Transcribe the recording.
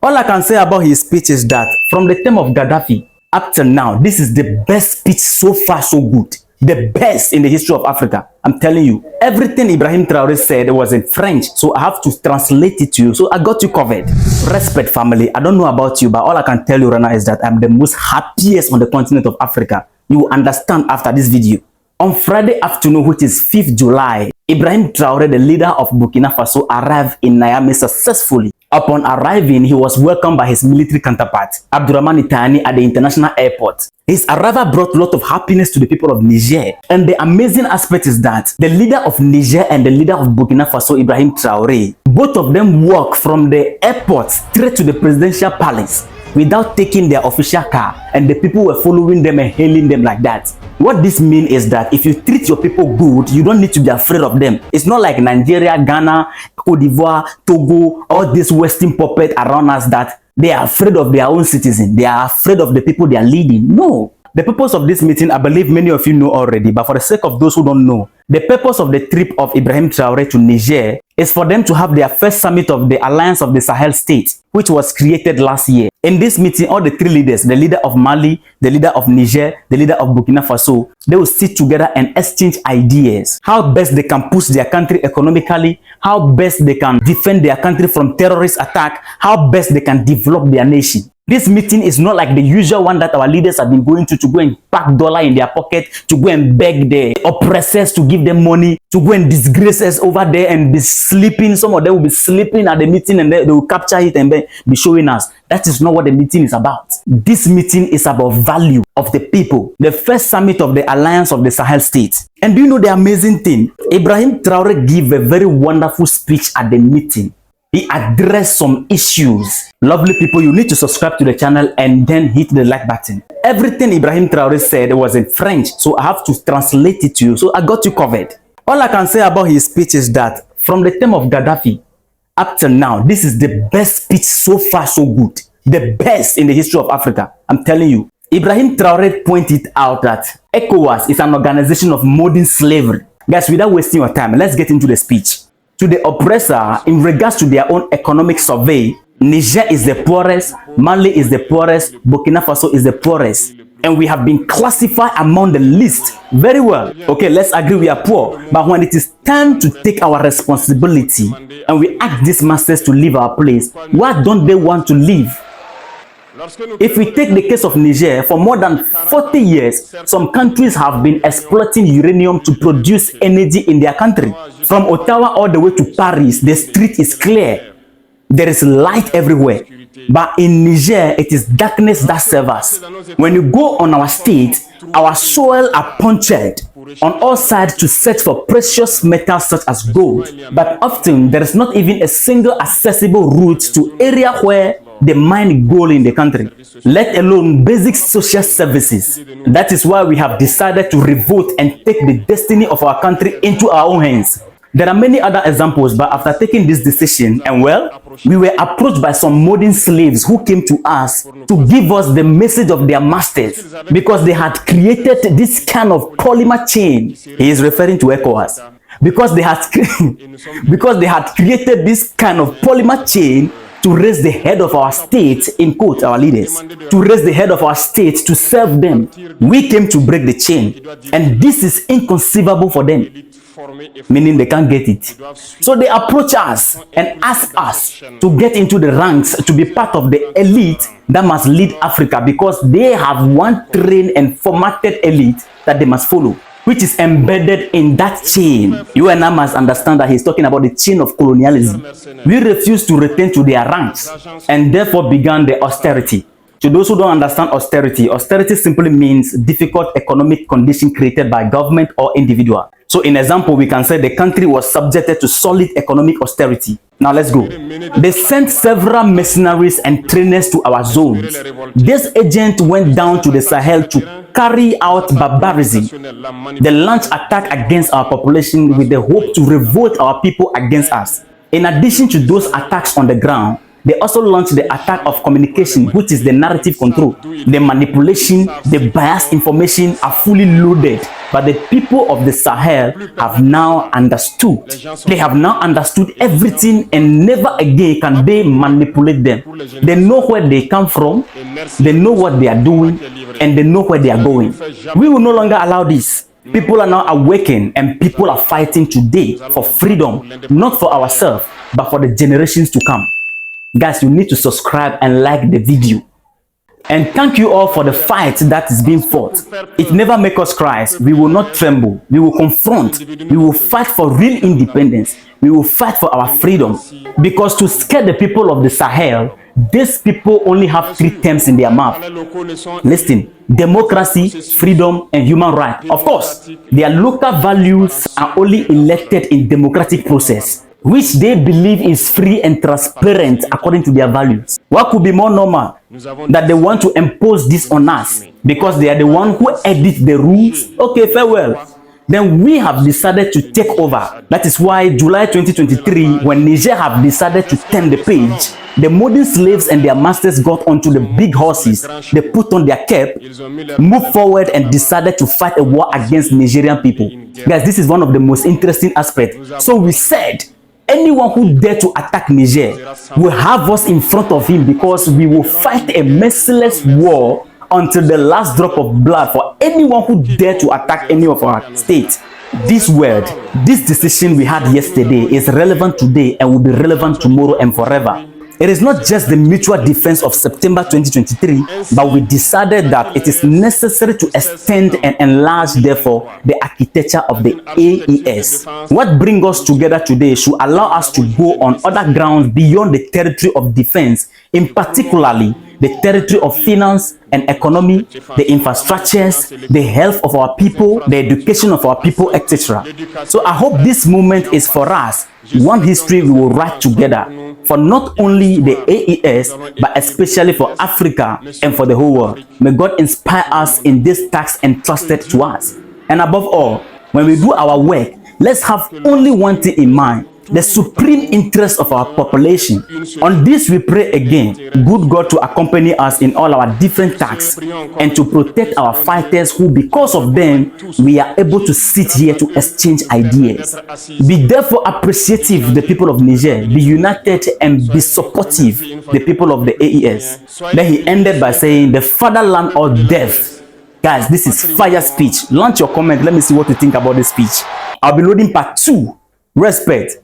All I can say about his speech is that from the time of Gaddafi up till now, this is the best speech so far, so good. The best in the history of Africa. I'm telling you. Everything Ibrahim Traore said was in French, so I have to translate it to you. So I got you covered. Respect, family. I don't know about you, but all I can tell you right now is that I'm the most happiest on the continent of Africa. You will understand after this video. On Friday afternoon, which is 5th July, Ibrahim Traore, the leader of Burkina Faso, arrived in Niamey successfully. Upon arriving, he was welcomed by his military counterpart, Abdurrahman Itani, at the international airport. His arrival brought a lot of happiness to the people of Niger. And the amazing aspect is that the leader of Niger and the leader of Burkina Faso, Ibrahim Traore, both of them walked from the airport straight to the presidential palace without taking their official car, and the people were following them and hailing them like that. What this means is that if you treat your people good, you don't need to be afraid of them. It's not like Nigeria, Ghana, Cote d'Ivoire, Togo, all these Western puppets around us that they are afraid of their own citizens. They are afraid of the people they are leading. No. The purpose of this meeting, I believe many of you know already, but for the sake of those who don't know, the purpose of the trip of Ibrahim Traore to Niger is for them to have their first summit of the Alliance of the Sahel States, which was created last year. In this meeting, all the three leaders, the leader of Mali, the leader of Niger, the leader of Burkina Faso, they will sit together and exchange ideas. How best they can push their country economically, how best they can defend their country from terrorist attack, how best they can develop their nation. This meeting is not like the usual one that our leaders have been going to go and pack dollar in their pocket, to go and beg the oppressors to give them money, to go and disgrace us over there and be sleeping. Some of them will be sleeping at the meeting and they will capture it and then be showing us. That is not what the meeting is about. This meeting is about value of the people. The first summit of the Alliance of the Sahel States. And do you know the amazing thing? Ibrahim Traore gave a very wonderful speech at the meeting. He addressed some issues. Lovely people, you need to subscribe to the channel and then hit the like button. Everything Ibrahim Traore said was in French, so I have to translate it to you. So I got you covered. All I can say about his speech is that from the time of Gaddafi up till now, this is the best speech so far, so good. The best in the history of Africa. I'm telling you. Ibrahim Traore pointed out that ECOWAS is an organization of modern slavery. Guys, without wasting your time, let's get into the speech. To the oppressor, in regards to their own economic survey, Niger is the poorest, Mali is the poorest, Burkina Faso is the poorest. And we have been classified among the least. Very well. Okay, let's agree we are poor. But when it is time to take our responsibility and we ask these masters to leave our place, why don't they want to leave? If we take the case of Niger, for more than 40 years, some countries have been exploiting uranium to produce energy in their country. From Ottawa all the way to Paris, the street is clear. There is light everywhere. But in Niger, it is darkness that serves us. When you go on our state, our soil are punctured on all sides to search for precious metals such as gold. But often, there is not even a single accessible route to area where they mine gold in the country, let alone basic social services. That is why we have decided to revolt and take the destiny of our country into our own hands. There are many other examples, but after taking this decision, and well, we were approached by some modern slaves who came to us to give us the message of their masters because they had created this kind of polymer chain. He is referring to ECOWAS. Because they had created this kind of polymer chain to raise the head of our state, in quote, our leaders, to raise the head of our state to serve them. We came to break the chain, and this is inconceivable for them, meaning they can't get it. So they approach us and ask us to get into the ranks, to be part of the elite that must lead Africa, because they have one trained and formatted elite that they must follow, which is embedded in that chain. You and I must understand that he's talking about the chain of colonialism. We refused to return to their ranks and therefore began the austerity. To those who don't understand austerity, austerity simply means difficult economic condition created by government or individual. So in example, we can say the country was subjected to solid economic austerity. Now let's go. They sent several mercenaries and trainers to our zones. This agent went down to the Sahel to carry out barbarism. They launched attack against our population with the hope to revolt our people against us. In addition to those attacks on the ground, They also launched the attack of communication, which is the narrative control. The manipulation, the biased information are fully loaded. But the people of the Sahel have now understood. They have now understood everything, and never again can they manipulate them. They know where they come from, they know what they are doing, and they know where they are going. We will no longer allow this. People are now awakened, and people are fighting today for freedom, not for ourselves, but for the generations to come. Guys, you need to subscribe and like the video. And thank you all for the fight that is being fought. It never makes us cry. We will not tremble. We will confront. We will fight for real independence. We will fight for our freedom. Because to scare the people of the Sahel, these people only have 3 terms in their mouth. Listen: democracy, freedom, and human rights. Of course, their local values are only elected in democratic process, which they believe is free and transparent according to their values. What could be more normal that they want to impose this on us because they are the one who edit the rules? Okay, farewell. Then we have decided to take over. That is why July 2023, when Niger have decided to turn the page, the modern slaves and their masters got onto the big horses. They put on their cap, moved forward, and decided to fight a war against Nigerian people. Guys, this is one of the most interesting aspects. So we said, anyone who dare to attack Niger will have us in front of him, because we will fight a merciless war until the last drop of blood for anyone who dare to attack any of our states. This word, this decision we had yesterday is relevant today and will be relevant tomorrow and forever. It is not just the mutual defense of September 2023, but we decided that it is necessary to extend and enlarge, therefore, the architecture of the AES. What brings us together today should allow us to go on other grounds beyond the territory of defense, in particularly the territory of finance and economy, the infrastructures, the health of our people, the education of our people, etc. So I hope this moment is for us one history we will write together, for not only the AES, but especially for Africa and for the whole world. May God inspire us in this task entrusted to us. And above all, when we do our work, let's have only one thing in mind: the supreme interest of our population. On this we pray again, good God to accompany us in all our different tasks and to protect our fighters, who because of them we are able to sit here to exchange ideas. Be therefore appreciative, the people of Niger. Be united and be supportive, the people of the AES. Then he ended by saying, the fatherland or death. Guys, this is fire speech. Launch your comment. Let me see what you think about this speech. I'll be loading part 2. Respect.